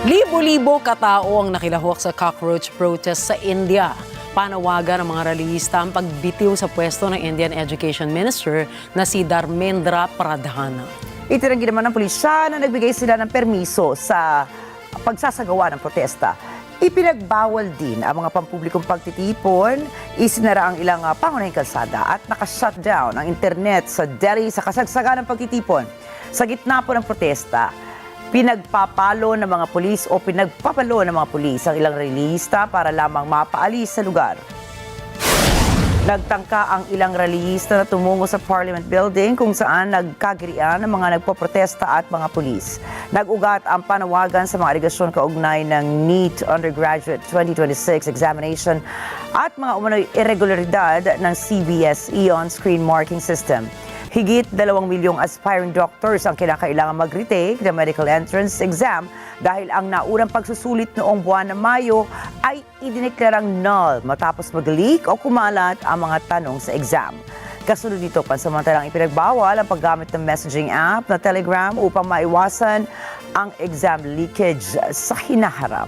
Libo-libo katao ang nakilahok sa cockroach protest sa India. Panawagan ng mga rallyista ang pagbitiw sa pwesto ng Indian Education Minister na si Dharmendra Pradhan. Itinanggi naman ng pulisya na nagbigay sila ng permiso sa pagsasagawa ng protesta. Ipinagbawal din ang mga pampublikong pagtitipon, isinara ang ilang pangunahing kalsada at nakashutdown ang internet sa Delhi sa kasagsagan ng pagtitipon. Sa gitna po ng protesta, pinagpapalo ng mga pulis ang ilang rallyista para lamang mapaalis sa lugar. Nagtangka ang ilang rallyista na tumungo sa Parliament Building kung saan nagkagirian ng mga nagpoprotesta at mga pulis. Nag-ugat ang panawagan sa mga aligasyon kaugnay ng NEET Undergraduate 2026 examination at mga umano'y irregularidad ng CBSE on-screen marking system. Higit 2 milyong aspiring doctors ang kinakailangan mag-retake ng medical entrance exam dahil ang naunang pagsusulit noong buwan ng Mayo ay idineklarang null matapos mag-leak o kumalat ang mga tanong sa exam. Kasunod dito, pansamantalang ipinagbawal ang paggamit ng messaging app na Telegram upang maiwasan ang exam leakage sa hinaharap.